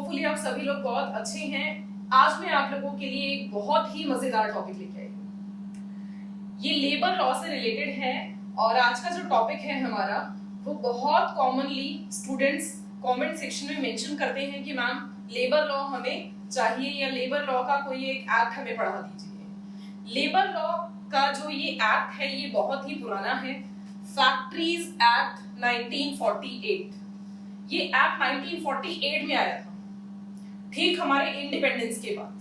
Hopefully आप सभी लोग बहुत अच्छे हैं। आज मैं आप लोगों के लिए एक बहुत ही मजेदार टॉपिक लेके आई हूँ। ये लेबर लॉ से रिलेटेड है और आज का जो टॉपिक है हमारा वो बहुत कॉमनली स्टूडेंट्स कमेंट सेक्शन में मेंशन करते हैं कि मैम लेबर लॉ हमें चाहिए या लेबर लॉ का कोई एक एक्ट हमें पढ़ा दीजिए। लेबर लॉ का जो ये एक्ट है ये बहुत ही पुराना है, फैक्ट्रीज एक्ट 1948। ये एक्ट 1948 में आया था, ठीक हमारे इंडिपेंडेंस के बाद।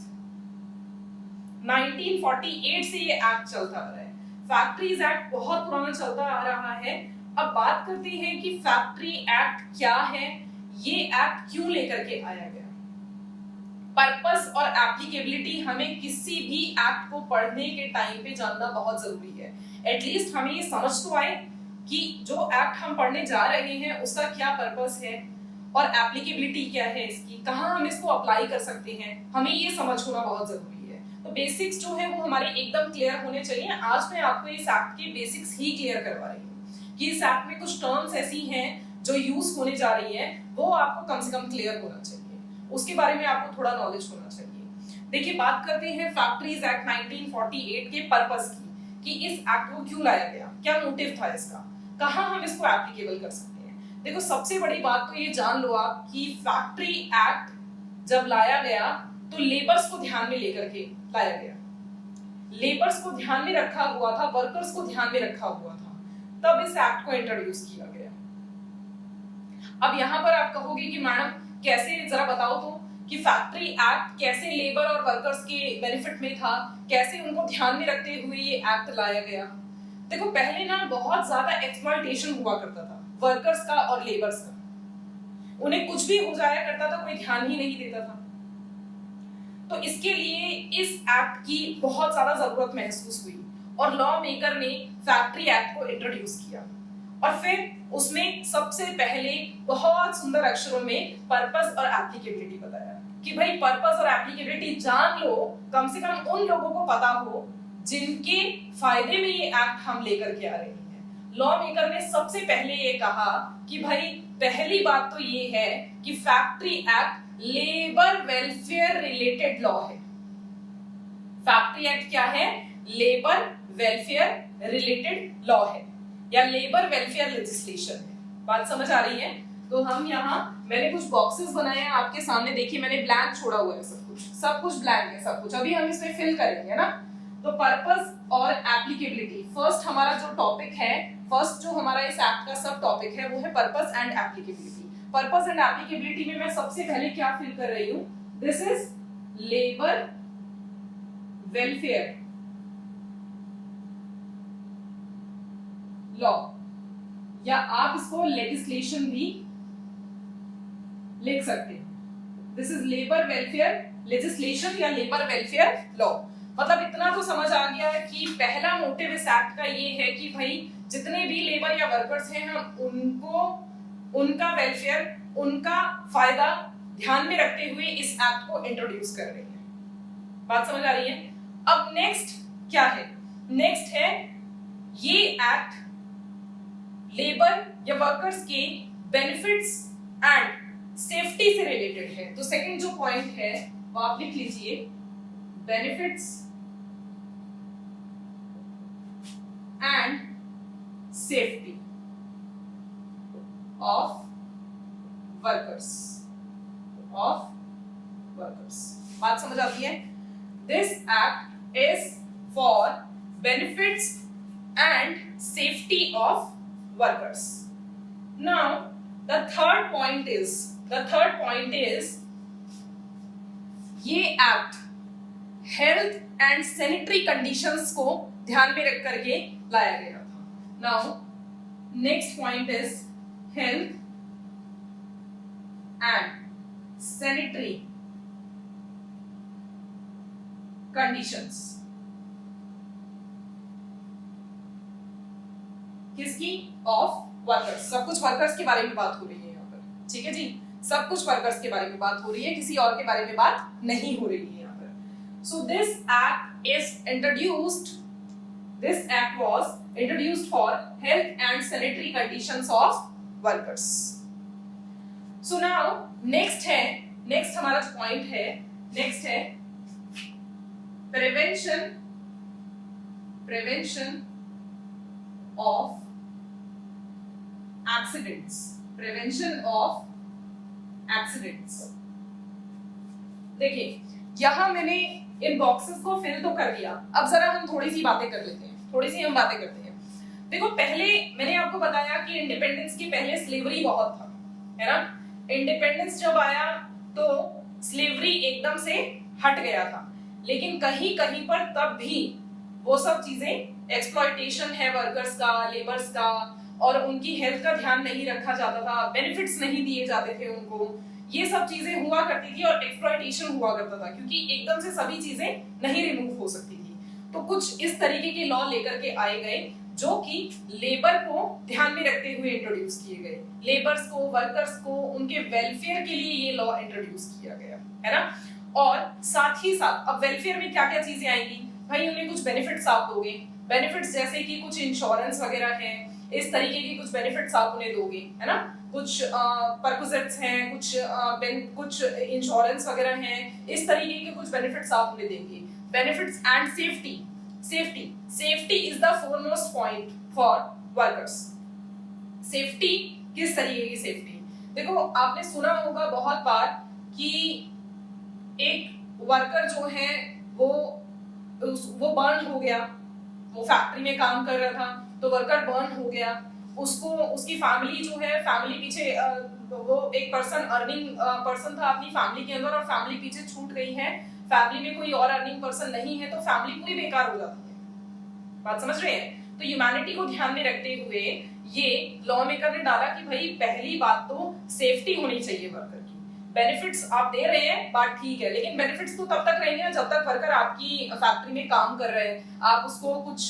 1948 से ये एक्ट चलता आ रहा है। फैक्ट्रीज एक्ट बहुत पुराना चलता आ रहा है। अब बात करते हैं कि फैक्ट्री एक्ट क्या है, ये एक्ट क्यों लेकर के आया गया। पर्पस और एप्लीकेबिलिटी हमें किसी भी एक्ट को पढ़ने के टाइम पे जानना बहुत जरूरी है। एटलीस्ट हमें ये समझ तो आए कि जो एक्ट हम पढ़ने जा रहे हैं उसका क्या पर्पस है और एप्लीकेबिलिटी क्या है इसकी, कहाँ हम इसको अप्लाई कर सकते हैं, हमें ये समझ होना बहुत जरूरी है। तो बेसिक्स जो है वो हमारे एकदम क्लियर होने चाहिए। आज मैं आपको इस एक्ट के बेसिक्स ही क्लियर करवा रही हूँ कि इस एक्ट में कुछ टर्म्स ऐसी हैं जो यूज होने जा रही है, वो आपको कम से कम क्लियर होना चाहिए, उसके बारे में आपको थोड़ा नॉलेज होना चाहिए। देखिए, बात करते हैं फैक्ट्रीज एक्ट 1948 के पर्पस की कि इस एक्ट को क्यों लाया गया, क्या मोटिव था इसका, कहाँ हम इसको एप्लीकेबल कर सकते हैं। देखो, सबसे बड़ी बात तो ये जान लो आप कि फैक्ट्री एक्ट जब लाया गया तो लेबर्स को ध्यान में लेकर के लाया गया। लेबर्स को ध्यान में रखा हुआ था, वर्कर्स को ध्यान में रखा हुआ था, तब इस एक्ट को इंट्रोड्यूस किया गया। अब यहाँ पर आप कहोगे कि मैडम कैसे, जरा बताओ तो कि फैक्ट्री एक्ट कैसे लेबर और वर्कर्स के बेनिफिट में था, कैसे उनको ध्यान में रखते हुए ये एक्ट लाया गया। देखो, पहले ना बहुत ज्यादा एक्सप्लॉयटेशन हुआ करता था वर्कर्स का और लेबर्स का। उन्हें कुछ भी हो जाया करता था, कोई ध्यान ही नहीं देता था। तो इसके लिए इस एक्ट की बहुत ज्यादा जरूरत महसूस हुई और लॉ मेकर ने फैक्ट्री एक्ट को इंट्रोड्यूस किया और फिर उसमें सबसे पहले बहुत सुंदर अक्षरों में पर्पस और एप्लीकेबिलिटी बताया कि भाई पर्पस और एप्लीकेबिलिटी जान लो, कम से कम उन लोगों को पता हो जिनके फायदे में ये एक्ट हम लेकर के आ रहे हैं। लॉ मेकर ने सबसे पहले ये कहा कि भाई पहली बात तो ये है कि factory act labour welfare related law है। फैक्ट्री एक्ट क्या है? लेबर वेलफेयर रिलेटेड लॉ है या लेबर वेलफेयर लेजिस्लेशन है। बात समझ आ रही है? तो हम यहाँ, मैंने कुछ बॉक्सेस बनाए हैं आपके सामने, देखिए मैंने ब्लैंक छोड़ा हुआ है, सब कुछ ब्लैंक है, सब कुछ अभी हम इसमें फिल करेंगे ना। तो पर्पस और एप्लीकेबिलिटी, फर्स्ट हमारा जो टॉपिक है, फर्स्ट जो हमारा इस एक्ट का सब टॉपिक है वो है purpose and applicability. Purpose and applicability में मैं सबसे पहले क्या फिल कर रही हूं? This is labour welfare law, या आप इसको लेजिस्लेशन भी लिख सकते हैं। This is labour welfare legislation या लेबर वेलफेयर लॉ। मतलब इतना तो समझ आ गया है कि पहला मोटिव इस एक्ट का ये है कि भाई जितने भी लेबर या वर्कर्स हैं हम उनको, उनका वेलफेयर, उनका फायदा ध्यान में रखते हुए इस एक्ट को इंट्रोड्यूस कर रहे हैं। बात समझ आ रही है? अब नेक्स्ट क्या है? नेक्स्ट है ये एक्ट लेबर या वर्कर्स के बेनिफिट्स एंड सेफ्टी से रिलेटेड है। तो सेकंड जो पॉइंट है वो आप लिख लीजिए, benefits and safety of workers, बात समझ आती है? This act is for benefits and safety of workers. Now the third point is ये act health and sanitary conditions को ध्यान में रख करके लाया गया था। Now next point is health and sanitary conditions। किसकी? Of workers. सब कुछ वर्कर्स के बारे में बात हो रही है यहाँ पर, ठीक है जी, सब कुछ वर्कर्स के बारे में बात हो रही है, किसी और के बारे में बात नहीं हो रही है यहाँ पर। So this act is introduced, this act was introduced for health and sanitary conditions of workers. So now next है, नेक्स्ट हमारा जो पॉइंट है, नेक्स्ट है प्रिवेंशन ऑफ एक्सीडेंट्स। देखिए यहां मैंने इन बॉक्सेस को फिल तो कर दिया, अब जरा हम थोड़ी सी बातें कर लेते हैं, बातें करते हैं। देखो पहले मैंने आपको बताया कि इंडिपेंडेंस के पहले स्लेवरी बहुत था, है ना। इंडिपेंडेंस जब आया तो स्लेवरी एकदम से हट गया था, लेकिन कहीं कहीं पर तब भी वो सब चीजें, एक्सप्लॉयटेशन है वर्कर्स का, लेबर्स का, और उनकी हेल्थ का ध्यान नहीं रखा जाता था, बेनिफिट्स नहीं दिए जाते थे उनको, ये सब चीजें हुआ करती थी और एक्सप्लॉयटेशन हुआ करता था, क्योंकि एकदम से सभी चीजें नहीं रिमूव हो सकती थी। तो कुछ इस तरीके के लॉ लेकर के आए गए जो कि लेबर को ध्यान में रखते हुए इंट्रोड्यूस किए गए, लेबर्स को, वर्कर्स को, उनके वेलफेयर के लिए ये लॉ इंट्रोड्यूस किया गया, है ना। और साथ ही साथ अब वेलफेयर में क्या क्या चीजें आएंगी भाई, उन्हें कुछ बेनिफिट्स आप दोगे, बेनिफिट्स जैसे कि कुछ इंश्योरेंस वगैरह है, इस तरीके की कुछ बेनिफिट्स आप उन्हें दोगे, है ना। कुछ परक्विजिट्स हैं, कुछ इंश्योरेंस वगैरह हैं, इस तरीके के कुछ बेनिफिट्स आप उन्हें देंगे। Benefits and safety is the foremost point for workers. Safety, किस तरीके की सेफ्टी? देखो आपने सुना होगा बहुत बार कि एक वर्कर जो है वो बर्न हो गया, वो फैक्ट्री में काम कर रहा था तो वर्कर बर्न हो गया, उसको, उसकी फैमिली जो है, फैमिली पीछे, वो एक पर्सन अर्निंग पर्सन था अपनी फैमिली के अंदर और फैमिली पीछे छूट गई है, फैमिली में कोई और अर्निंग पर्सन नहीं है, तो फैमिली पूरी बेकार हो जाती है। बात समझ रहे हैं? तो ह्यूमैनिटी को ध्यान में रखते हुए ये लॉ मेकर ने डाला कि भाई पहली बात तो सेफ्टी होनी चाहिए वर्कर की। बेनिफिट्स आप दे रहे हैं, बात ठीक है, लेकिन बेनिफिट्स तो तब तक रहेंगे ना जब तक वर्कर आपकी फैक्ट्री में काम कर रहे हैं। आप उसको कुछ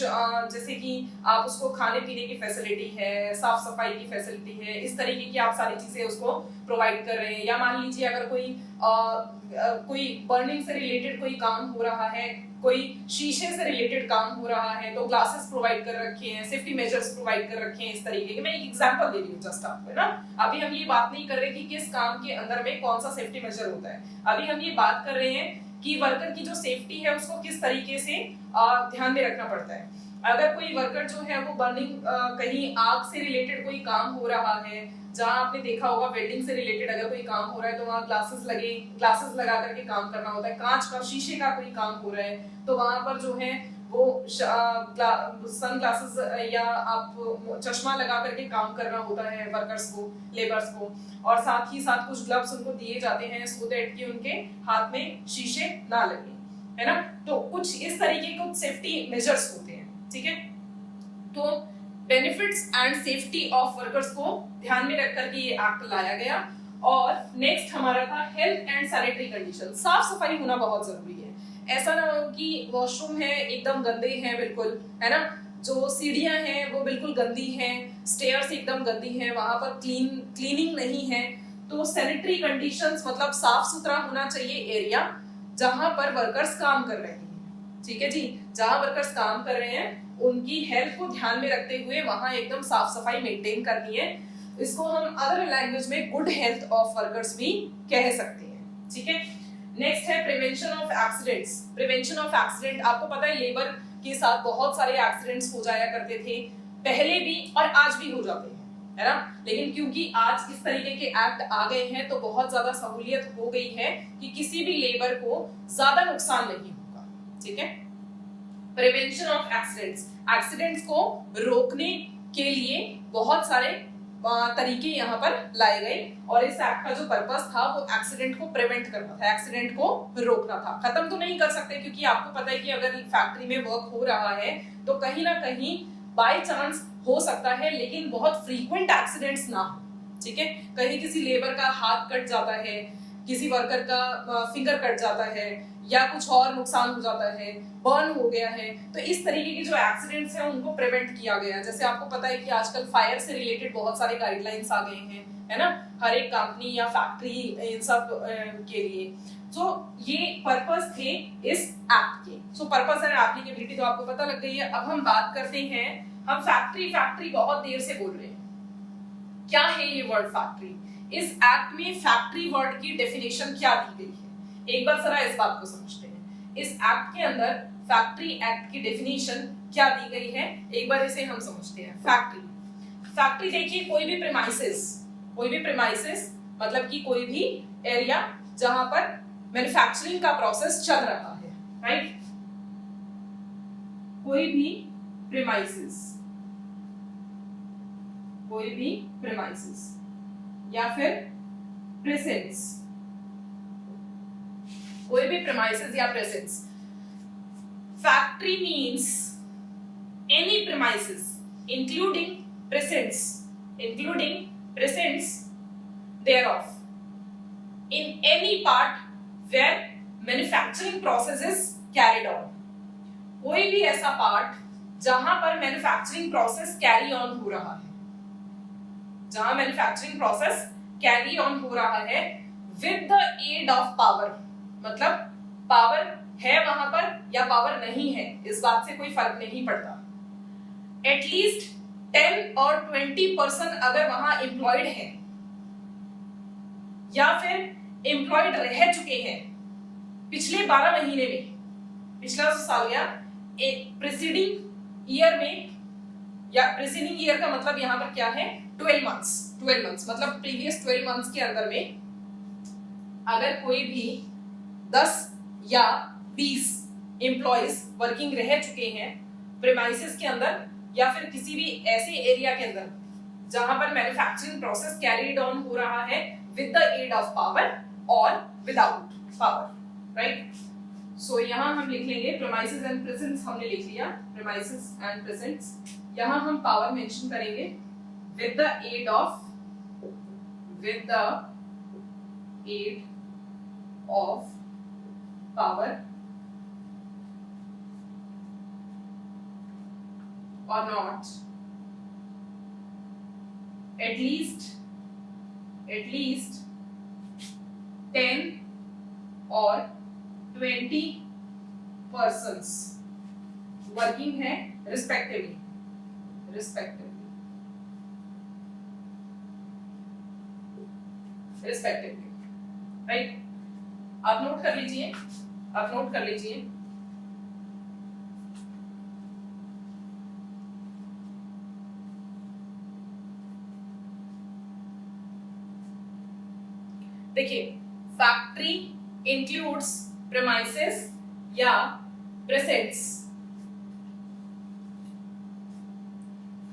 जैसे कि आप उसको खाने पीने की फैसिलिटी है, साफ सफाई की फैसिलिटी है, इस तरीके की आप सारी चीजें उसको प्रोवाइड कर रहे हैं। या मान लीजिए अगर कोई बर्निंग से रिलेटेड कोई काम हो रहा है, कोई शीशे से रिलेटेड काम हो रहा है, तो ग्लासेस प्रोवाइड कर रखे हैं, सेफ्टी मेजर्स प्रोवाइड कर रखे हैं, इस तरीके के। मैं एक एग्जांपल दे रही हूँ जस्ट आपको, है ना। अभी हम ये बात नहीं कर रहे कि किस काम के अंदर में कौन सा सेफ्टी मेजर होता है, अभी हम ये बात कर रहे हैं कि वर्कर की जो सेफ्टी है उसको किस तरीके से ध्यान में रखना पड़ता है। अगर कोई वर्कर जो है वो बर्निंग, कहीं आग से रिलेटेड कोई काम हो रहा है, जहां आपने देखा होगा वेल्डिंग से रिलेटेड अगर कोई काम हो रहा है तो वहां ग्लासेस लगा करके काम करना होता है। कांच का, शीशे का कोई काम हो रहा है तो वहां पर जो है वो सन ग्लासेस या आप चश्मा लगा करके काम करना होता है वर्कर्स को, लेबर्स को, और साथ ही साथ कुछ ग्लव्स उनको दिए जाते हैं सो दैट कि उनके हाथ में शीशे ना लगे, है ना। तो कुछ इस तरीके के कुछ सेफ्टी मेजर्स होते हैं, ठीक है। तो benefits and safety of workers को ध्यान में रख करके ये एक्ट लाया गया। और नेक्स्ट हमारा था हेल्थ एंड सैनिटरी कंडीशन। साफ सफाई होना बहुत जरूरी है। ऐसा ना हो कि वॉशरूम है एकदम गंदे हैं बिल्कुल, है ना, जो सीढ़ियां हैं वो बिल्कुल गंदी हैं, स्टेयर्स एकदम गंदी हैं, वहां पर क्लीनिंग नहीं है। तो सैनिटरी कंडीशंस मतलब साफ सुथरा होना चाहिए एरिया जहां पर वर्कर्स काम कर रहे हैं, ठीक है जी। जहां वर्कर्स काम कर रहे हैं उनकी हेल्थ को ध्यान में रखते हुए वहां एकदम साफ सफाई मेंटेन करनी है। इसको हम अदर लैंग्वेज में गुड हेल्थ ऑफ वर्कर्स भी कह सकते हैं, ठीक है। नेक्स्ट है prevention of accidents. Prevention of accident, आपको पता है लेबर के साथ बहुत सारे एक्सीडेंट्स हो जाया करते थे पहले भी और आज भी हो जाते हैं, है ना। लेकिन क्योंकि आज इस तरीके के एक्ट आ गए हैं तो बहुत ज्यादा सहूलियत हो गई है कि किसी भी लेबर को ज्यादा नुकसान नहीं होगा, ठीक है। प्रिवेंशन ऑफ एक्सीडेंट्स, एक्सीडेंट्स को रोकने के लिए बहुत सारे तरीके यहाँ पर लाए गए और इस एक्ट का जो पर्पस था वो एक्सीडेंट को प्रिवेंट करना था, एक्सीडेंट को रोकना था। खत्म तो नहीं कर सकते क्योंकि आपको पता है कि अगर फैक्ट्री में वर्क हो रहा है तो कहीं ना कहीं बाय चांस हो सकता है, लेकिन बहुत फ्रीक्वेंट एक्सीडेंट्स ना हो, ठीक है। कहीं किसी लेबर का हाथ कट जाता है, किसी वर्कर का फिंगर कट जाता है या कुछ और नुकसान हो जाता है, बर्न हो गया है, तो इस तरीके के जो एक्सीडेंट्स हैं उनको प्रिवेंट किया गया। जैसे आपको पता है कि आजकल फायर से रिलेटेड बहुत सारे गाइडलाइंस आ गए हैं, है ना, हर एक कंपनी या फैक्ट्री इन सब के लिए। तो ये पर्पस थे इस एक्ट के। सो पर्पस एंड एप्लीकेबिलिटी तो आपको पता लग गई है। अब हम बात करते हैं, हम फैक्ट्री बहुत देर से बोल रहे हैं, क्या है ये वर्ड फैक्ट्री? इस एक्ट में फैक्ट्री वर्ड की डेफिनेशन क्या दी गई है, एक बार जरा इस बात को समझते हैं। इस एक्ट के अंदर फैक्ट्री एक्ट की डेफिनेशन क्या दी गई है, एक बार इसे हम समझते हैं। फैक्ट्री देखिए, कोई भी प्रेमाइसिस मतलब कि कोई भी एरिया जहां पर मैन्युफैक्चरिंग का प्रोसेस चल रहा है, राइट। कोई भी प्रेमाइसिस या फिर प्रेसेंस, कोई भी प्रेमाइसिस या presence. Factory means any premises including presence thereof in any part where manufacturing process is carried on। कोई भी ऐसा पार्ट जहां पर मैन्युफैक्चरिंग प्रोसेस कैरी ऑन हो रहा है, जहां मैन्युफैक्चरिंग प्रोसेस कैरी ऑन हो रहा है with the aid of power, मतलब पावर है वहां पर या पावर नहीं है, इस बात से कोई फर्क नहीं पड़ता। एटलीस्ट 10 और 20% अगर वहां एम्प्लॉयड हैं या फिर एम्प्लॉयड रह चुके हैं पिछले 12 महीने में, पिछला साल या प्रीसीडिंग ईयर में, या प्रीसीडिंग ईयर का मतलब यहां पर क्या है 12 मंथ्स मतलब प्रीवियस 12 मंथ्स के अंदर में अगर कोई भी 10 या 20 एम्प्लॉयज वर्किंग रह चुके हैं प्रेमाइसिस के अंदर या फिर किसी भी ऐसे एरिया के अंदर जहां पर मैन्युफैक्चरिंग प्रोसेस कैरीड ऑन हो रहा है with the aid of power और विदाउट पावर, राइट। सो यहां हम लिख लेंगे प्रेमाइसिस एंड प्रेजेंस, हमने लिख लिया प्रेमाइसिस एंड प्रेजेंस। यहां हम पावर मेंशन करेंगे with the aid of power or not, at least 10 or 20 persons working है respectively, right। आप नोट कर लीजिए, देखिए फैक्ट्री इंक्लूड्स प्रेमाइसिस या प्रेसेंस।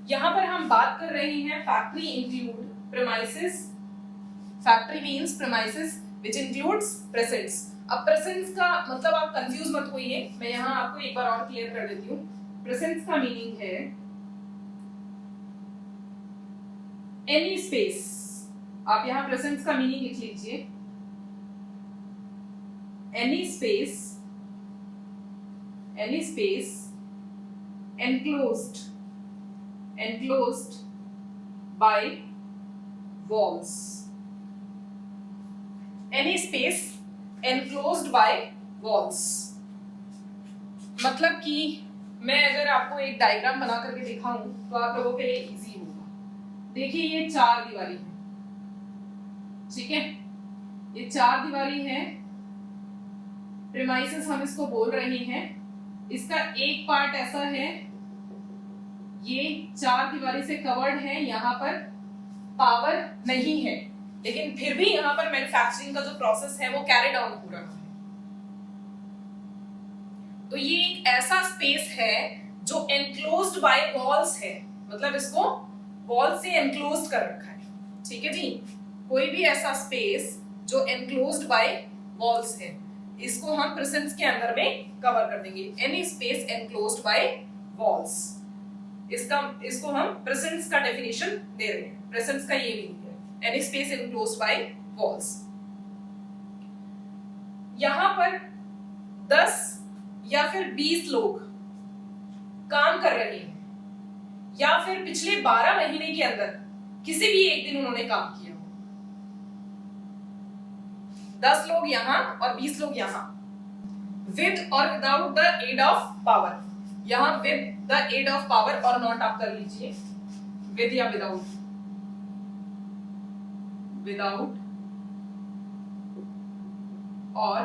यहां पर हम बात कर रहे हैं factory include premises, factory means premises which includes presence. अब प्रेसेंस का मतलब आप कंफ्यूज मत होइए, मैं यहां आपको एक बार और क्लियर कर देती हूं। प्रेसेंस का मीनिंग है एनी स्पेस, आप यहां प्रेजेंस का मीनिंग लिख लीजिए, any space enclosed by walls, any space enclosed by walls। मतलब कि मैं अगर आपको एक डायग्राम बना करके दिखाऊं तो आप लोगों के लिए इजी होगा। देखिए ये 4 दीवारी है, ठीक है, ये 4 दीवारी है, प्रेमाइसिस हम इसको बोल रहे हैं। इसका एक पार्ट ऐसा है, ये 4 दीवारी से कवर्ड है, यहाँ पर पावर नहीं है लेकिन फिर भी यहाँ पर मैन्युफैक्चरिंग का जो प्रोसेस है वो कैरिड ऑन हो रहा है। तो ये एक ऐसा स्पेस है जो एनक्लोज्ड बाय वॉल्स है, मतलब इसको वॉल से एनक्लोज्ड कर रखा है, ठीक है जी। कोई भी ऐसा स्पेस जो एनक्लोज्ड बाय वॉल्स है, इसको हम प्रेजेंस के अंदर में कवर कर देंगे। Any space enclosed bye walls, इसको हम प्रेजेंस का डेफिनेशन दे रहे हैं। प्रेजेंस का ये मीनिंग है, any space enclosed bye walls. यहां पर 10 या फिर 20 लोग काम कर रहे हैं या फिर पिछले 12 महीने के अंदर किसी भी एक दिन उन्होंने काम किया, 10 लोग यहां और 20 लोग यहां, विद और without the aid of power. यहां with the aid of power और नॉट आप कर लीजिए, विद या विदाउट। विदाउट और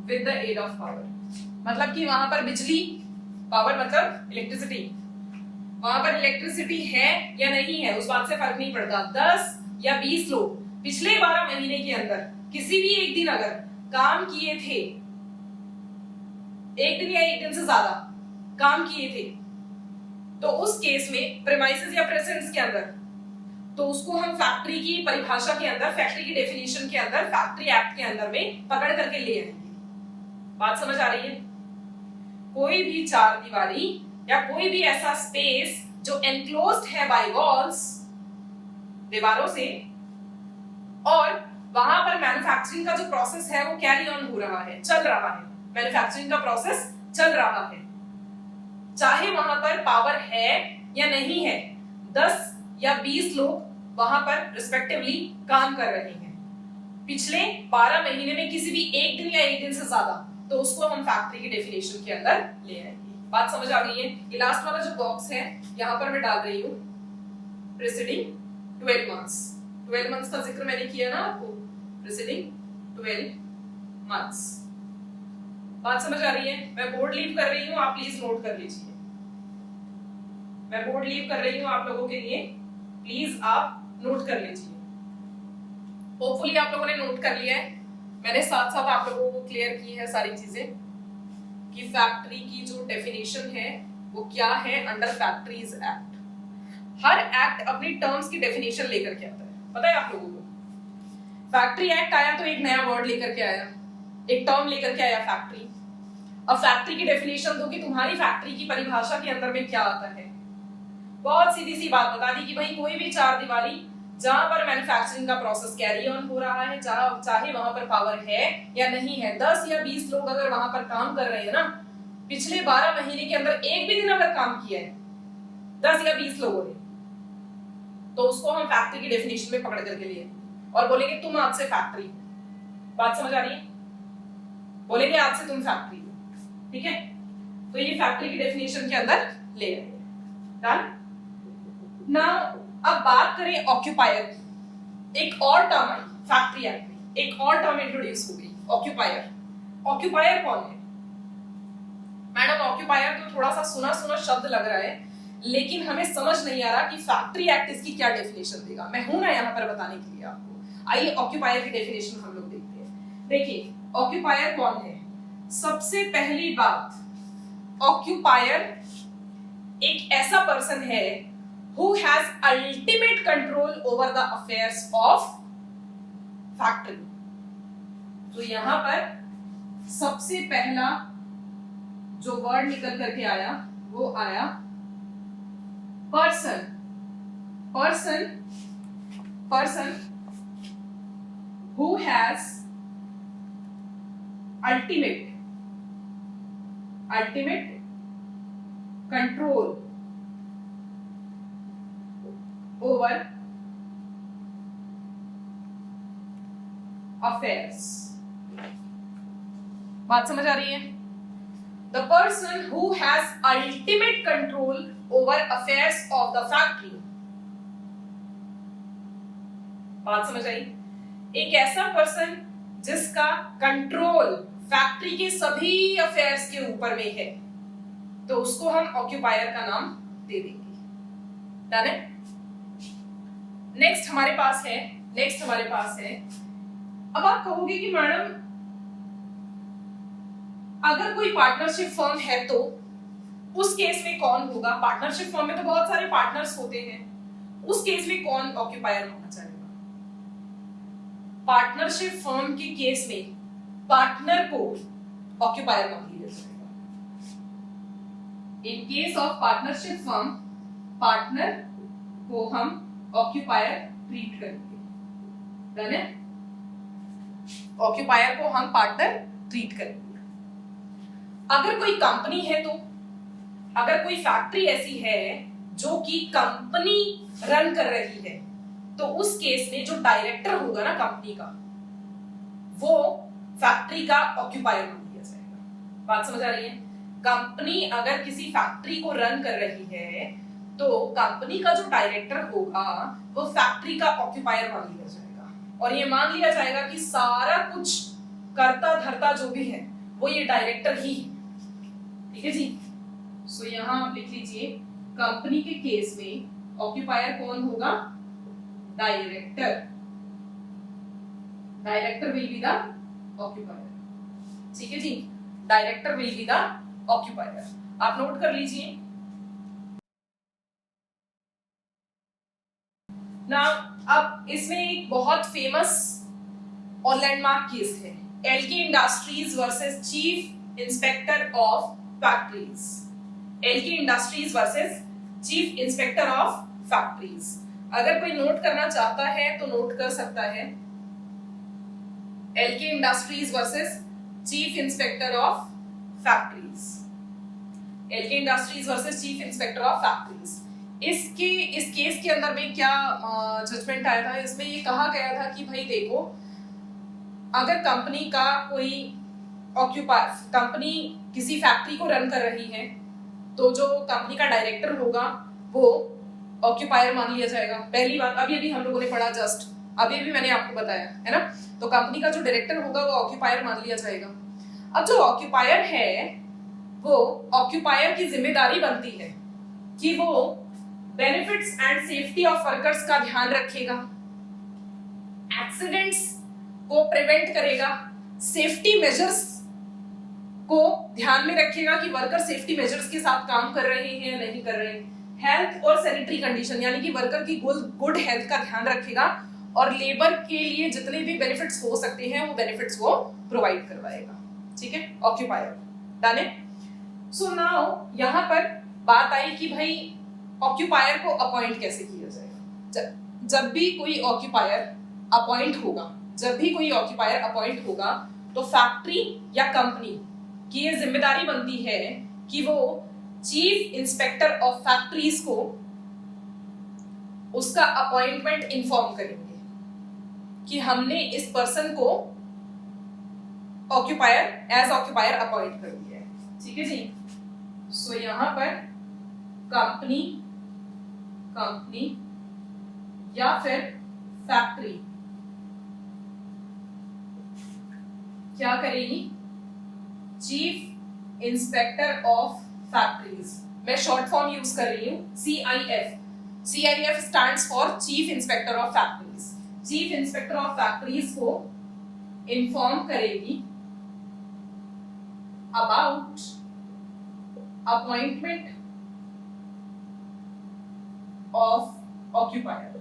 with the aid of power. मतलब कि वहां पर बिजली, पावर मतलब इलेक्ट्रिसिटी, वहां पर इलेक्ट्रिसिटी है या नहीं है उस बात से फर्क नहीं पड़ता। 10 या 20 लोग पिछले 12 महीने के अंदर किसी भी एक दिन अगर काम किए थे, एक दिन या एक दिन से ज्यादा काम किए थे, तो उस केस में प्रेमाइसेस या प्रेजेंस के अंदर, तो उसको हम फैक्ट्री की परिभाषा के अंदर, फैक्ट्री की डेफिनेशन के अंदर, फैक्ट्री एक्ट के अंदर में पकड़ करके ले आएंगे। बात समझ आ रही है? कोई भी चार दीवारी या कोई भी ऐसा स्पेस जो एनक्लोज्ड है बाय वॉल्स, दीवारों से, और वहां पर मैन्युफैक्चरिंग का जो प्रोसेस है वो कैरी ऑन हो रहा है, चल रहा है, मैन्युफैक्चरिंग का प्रोसेस चल रहा है, चाहे वहां पर पावर है या नहीं है, 10 या 20 लोग वहां पर रिस्पेक्टिवली काम कर रहे हैं पिछले 12 महीने में किसी भी एक दिन या एक दिन से ज्यादा, तो उसको हम फैक्ट्री की डेफिनेशन के अंदर ले आएंगे। बात समझ आ गई है? ये लास्ट वाला जो बॉक्स है यहां पर मैं डाल रही हूं प्रीसीडिंग 12 मंथ्स। 12 मंथ्स का जिक्र मैंने किया ना आपको, प्रीसीडिंग 12 मंथ्स। बात समझ आ रही है? मैं बोर्ड लीव कर रही हूं, आप प्लीज नोट कर लीजिए। मैं बोर्ड लीव कर रही हूं आप लोगों के लिए, प्लीज आप नोट कर लीजिए। होपफुली आप लोगों ने नोट कर लिया है। मैंने साथ साथ आप लोगों को क्लियर की है सारी चीजें कि फैक्ट्री की जो डेफिनेशन है वो क्या है अंडर फैक्ट्रीज एक्ट। हर एक्ट अपनी टर्म्स की डेफिनेशन लेकर के आता है, पता है आप लोगों को? फैक्ट्री एक्ट आया तो एक नया वर्ड लेकर के आया, एक टर्म लेकर के आया फैक्ट्री। अब फैक्ट्री की डेफिनेशन दो कि तुम्हारी फैक्ट्री की परिभाषा के अंदर में क्या आता है। बहुत सीधी सी बात बता दी कि भाई कोई भी चार दीवारी जहां पर मैन्युफैक्चरिंग का प्रोसेस कैरी ऑन हो रहा है, चाहे वहां पर पावर है या नहीं है, 10 या 20 लोग अगर वहां पर काम कर रहे हैं ना, पिछले 12 महीने के अंदर एक भी दिन अगर काम किया है 10 या 20 लोगों ने, तो उसको हम फैक्ट्री की डेफिनेशन में पकड़ करके लिए और बोलेंगे तुम आज से फैक्ट्री। बात समझ आ रही है? बोलेंगे आज से तुम फैक्ट्री हो, ठीक है? तो ये फैक्ट्री की डेफिनेशन के अंदर ले आएंगे। डन? नाउ अब बात करें ऑक्यूपायर की। एक और टर्म आई फैक्ट्री एक्ट में, एक और टर्म इंट्रोड्यूस हो गई, ऑक्यूपायर। ऑक्यूपायर कौन है? मैडम ऑक्यूपायर तो थोड़ा सा सुना सुना शब्द लग रहा है, लेकिन हमें समझ नहीं आ रहा कि फैक्ट्री एक्ट इसकी क्या डेफिनेशन देगा। मैं हूं ना यहाँ पर बताने के लिए आपको। आइए ऑक्यूपायर की डेफिनेशन हम लोग देखते हैं। देखिए ऑक्यूपायर कौन है? सबसे पहली बात, ऑक्यूपायर एक ऐसा पर्सन है who has ultimate control over the affairs of factory। तो यहां पर सबसे पहला जो वर्ड निकल करके आया वो आया person. Person person who has ultimate control over affairs। बात समझ आ रही है? The person who has ultimate control over affairs of the factory। बात समझ आई? एक ऐसा पर्सन जिसका कंट्रोल फैक्ट्री के सभी अफेयर्स के ऊपर में है, तो उसको हम ऑक्यूपायर का नाम दे देंगे। डन है? नेक्स्ट हमारे पास है अब आप कहोगे कि मैडम अगर कोई पार्टनरशिप फर्म है तो उस केस में कौन होगा? पार्टनरशिप फर्म में तो बहुत सारे पार्टनर्स होते हैं, उस केस में कौन ऑक्यूपायर होना चाहिए? पार्टनरशिप फर्म के केस में पार्टनर को ऑक्यूपायर मान लिया जाएगा। In case of partnership firm, partner को हम ऑक्यूपायर ट्रीट करेंगे। डन है? ऑक्यूपायर को हम पार्टनर ट्रीट करेंगे। अगर कोई कंपनी है, तो अगर कोई फैक्ट्री ऐसी है जो कि कंपनी रन कर रही है, तो उस केस में जो डायरेक्टर होगा ना कंपनी का, वो फैक्ट्री का ऑक्यूपायर मान लिया जाएगा। बात समझ आ रही है? कंपनी अगर किसी फैक्ट्री को रन कर रही है तो कंपनी का जो डायरेक्टर होगा वो फैक्ट्री का ऑक्यूपायर मान लिया जाएगा। और ये मान लिया जाएगा कि सारा कुछ करता धरता जो भी है वो ये डायरेक्टर ही है। ठीक है जी। सो यहां आप लिख लीजिए कंपनी के केस में ऑक्यूपायर कौन होगा? Director. Director will be the occupier. ठीक है जी, director will be the occupier. आप नोट कर लीजिए। ना अब इसमें एक बहुत फेमस और लैंडमार्क केस है, LK industries versus chief inspector of factories. LK industries versus chief inspector of factories. अगर कोई नोट करना चाहता है तो नोट कर सकता है, LK industries versus chief inspector of factories. LK industries versus chief inspector of factories. इस केस के अंदर में क्या जजमेंट आया था? इसमें ये कहा गया था कि भाई देखो, अगर कंपनी का कोई ऑक्यूपायर, कंपनी किसी फैक्ट्री को रन कर रही है, तो जो कंपनी का डायरेक्टर होगा वो ऑक्यूपायर मान लिया जाएगा। पहली बात अभी हम लोगों ने पढ़ा, जस्ट अभी मैंने आपको बताया है ना। तो कंपनी का जो डायरेक्टर होगा वो ऑक्यूपायर मान लिया जाएगा। अब जो ऑक्यूपायर है वो ऑक्यूपायर की जिम्मेदारी बनती है कि वो benefits and safety of workers का ध्यान रखेगा, एक्सीडेंट्स को प्रिवेंट करेगा, सेफ्टी मेजर्स को ध्यान में रखेगा कि वर्कर सेफ्टी मेजर्स के साथ काम कर रहे हैं या नहीं कर रहे हैं, हेल्थ और सैनिटरी कंडीशन यानी कि वर्कर की गुड हेल्थ का ध्यान रखेगा, और लेबर के लिए जितने भी बेनिफिट्स हो सकते हैं वो बेनिफिट्स वो प्रोवाइड करवाएगा। ठीक है, ऑक्यूपायर। डन है। सो नाउ यहां पर बात आई कि भाई ऑक्यूपायर को अपॉइंट कैसे किया जाएगा। जब भी कोई ऑक्यूपायर अपॉइंट होगा, जब भी कोई ऑक्यूपायर अपॉइंट होगा तो फैक्ट्री या कंपनी की ये जिम्मेदारी बनती है कि वो चीफ इंस्पेक्टर ऑफ फैक्ट्रीज को उसका अपॉइंटमेंट इन्फॉर्म करेंगे कि हमने इस पर्सन को एज ऑक्यूपायर अपॉइंट कर दिया है। ठीक है जी। सो यहां पर कंपनी या फिर फैक्ट्री क्या करेगी? चीफ इंस्पेक्टर ऑफ फैक्ट्रीज, मैं शॉर्ट फॉर्म यूज कर रही हूं, CIF। CIF stands for chief inspector of factories. Chief inspector of factories को इन्फॉर्म करेगी about appointment of occupier,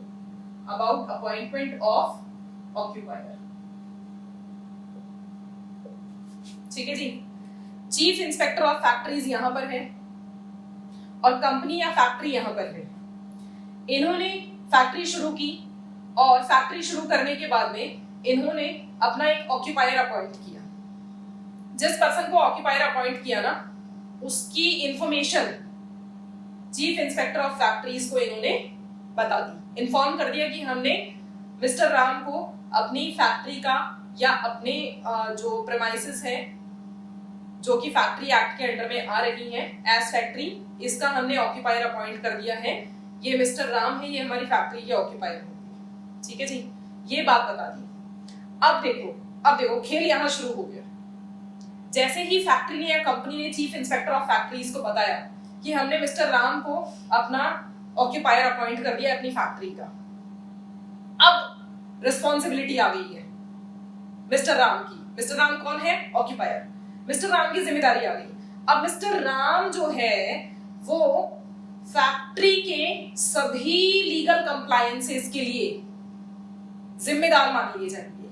about appointment of occupier. ठीक है जी। चीफ इंस्पेक्टर ऑफ फैक्ट्रीज यहां पर है और कंपनी या फैक्ट्री यहां पर है। इन्होंने फैक्ट्री शुरू की और फैक्ट्री शुरू करने के बाद में इन्होंने अपना एक ऑक्यूपायर अपॉइंट किया। जिस पर्सन को ऑक्यूपायर अपॉइंट किया ना, उसकी information chief inspector of factories को इन्होंने बता दी, इन्फॉर्म कर दिया कि हमने मिस्टर राम को अपनी फैक्ट्री का या अपने जो प्रेमाइसेस है जो कि फैक्ट्री एक्ट के अंडर में आ रही हैं एज फैक्ट्री, इसका हमने ऑक्यूपायर अपॉइंट कर दिया है। ये मिस्टर राम है, ये हमारी फैक्ट्री के ऑक्यूपायर होंगे। ठीक है जी, ये बात बता दी। अब देखो खेल यहां शुरू हो गया। जैसे ही फैक्ट्री ने या कंपनी ने चीफ इंस्पेक्टर ऑफ फैक्ट्रीज को बताया कि हमने मिस्टर राम को अपना ऑक्यूपायर अपॉइंट कर दिया अपनी फैक्ट्री का, अब रिस्पॉन्सिबिलिटी आ गई है मिस्टर राम की। मिस्टर राम कौन है? ऑक्यूपायर। मिस्टर राम की जिम्मेदारी आ गई। अब मिस्टर राम जो है वो फैक्ट्री के सभी लीगल कंप्लायंसेस के लिए जिम्मेदार मान लिए जाएंगे।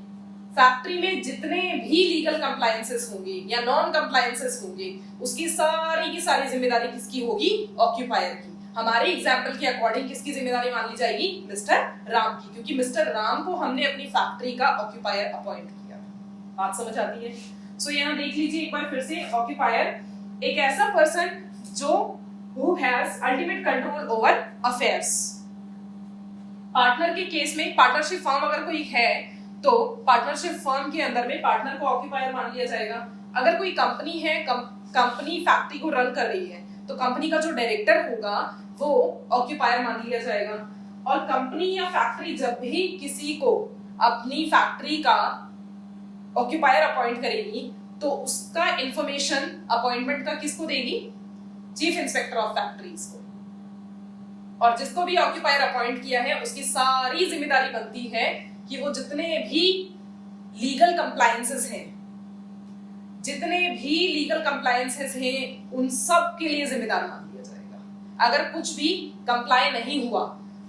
फैक्ट्री में जितने भी लीगल कंप्लायंसेस होंगे या नॉन कंप्लायंसेस होंगे, उसकी सारी की सारी जिम्मेदारी किसकी होगी? ऑक्यूपायर की। हमारे एग्जाम्पल के अकॉर्डिंग किसकी जिम्मेदारी मान ली जाएगी? मिस्टर राम की, क्योंकि मिस्टर राम को हमने अपनी फैक्ट्री का ऑक्यूपायर अपॉइंट किया। बात समझ आती है? सो यहाँ देख लीजिए एक बार फिर से, ऑक्यूपायर एक ऐसा पर्सन जो who has ultimate control over affairs। Partner के केस में पार्टनरशिप फर्म अगर कोई है तो पार्टनरशिप फर्म के अंदर में पार्टनर को ऑक्यूपायर मान लिया जाएगा। अगर कोई कंपनी है, कंपनी फैक्ट्री को रन कर रही है, तो कंपनी का जो डायरेक्टर होगा वो ऑक्यूपायर मान लिया जाएगा। और कंपनी या फैक्ट्री जब भी किसी को अपनी फैक्ट्री का ऑक्यूपायर अपॉइंट करेगी तो उसका इंफॉर्मेशन अपॉइंटमेंट का किसको देगी? चीफ इंस्पेक्टर ऑफ फैक्ट्रीज को। और जिसको भी ऑक्यूपायर अपॉइंट किया है उसकी सारी जिम्मेदारी बनती है कि वो जितने भी लीगल कंप्लायंसेस हैं, उन सब के लिए जिम्मेदार मान लिया जाएगा। अगर कुछ भी कंप्लाई नहीं हुआ,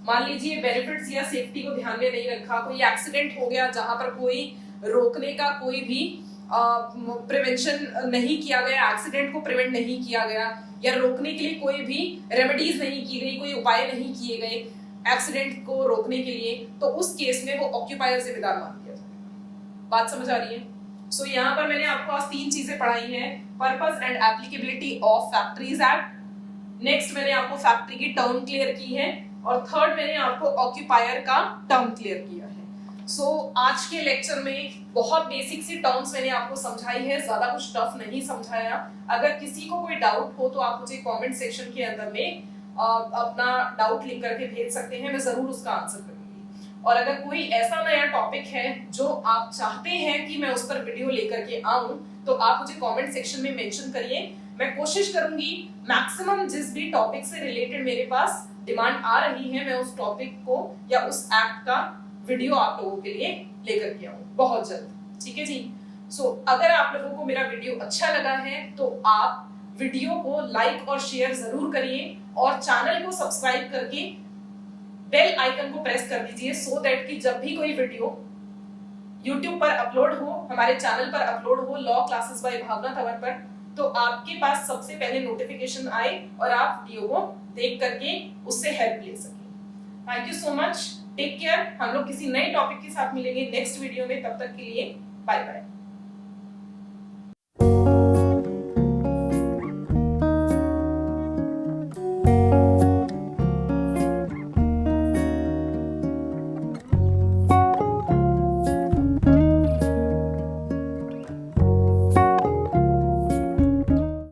मान लीजिए बेनिफिट्स या सेफ्टी को ध्यान में नहीं रखा, कोई एक्सीडेंट हो गया जहां पर कोई रोकने का कोई भी प्रिवेंशन नहीं किया गया, एक्सीडेंट को प्रिवेंट नहीं किया गया, या रोकने के लिए कोई भी रेमेडीज नहीं की गई, कोई उपाय नहीं किए गए एक्सीडेंट को रोकने के लिए, तो उस केस में वो ऑक्यूपायर जिम्मेदार मान लिया जाएगा। बात समझ आ रही है? सो यहाँ पर मैंने आपको आज 3 चीजें पढ़ाई हैं। Purpose and applicability of factories act, next मैंने आपको फैक्ट्री की टर्म क्लियर की है, और थर्ड मैंने आपको ऑक्यूपायर का टर्म क्लियर किया है। सो आज के लेक्चर में बहुत बेसिक सी टर्म्स मैंने आपको समझाई है, ज्यादा कुछ टफ नहीं समझाया। अगर किसी को कोई डाउट हो तो आप मुझे कमेंट सेक्शन के अंदर में अपना डाउट लिख करके भेज सकते हैं, मैं जरूर उसका आंसर करूंगी। और अगर कोई ऐसा नया टॉपिक है जो आप चाहते हैं कि मैं उस पर वीडियो लेकर के आऊं तो आप मुझे कमेंट सेक्शन में मेंशन करिए। मैं कोशिश करूंगी मैक्सिमम जिस भी टॉपिक से रिलेटेड मेरे पास डिमांड आ रही है, मैं उस टॉपिक को या उस एक्ट का वीडियो आप लोगों के लिए लेकर के आऊं बहुत जल्द। ठीक है जी। सो अगर आप लोगों को मेरा वीडियो अच्छा लगा है तो आप वीडियो को लाइक और शेयर जरूर करिए, और चैनल को सब्सक्राइब करके बेल आइकन को प्रेस कर दीजिए, सो दैट कि जब भी कोई वीडियो YouTube पर अपलोड हो, हमारे चैनल पर अपलोड हो लॉ क्लासेस बाय भावना तंवर पर, तो आपके पास सबसे पहले नोटिफिकेशन आए और आप वीडियो को देख करके उससे हेल्प ले सकें। Thank you so much, take care. हम लोग किसी नए टॉपिक के साथ मिलेंगे नेक्स्ट वीडियो में, तब तक के लिए बाय बाय।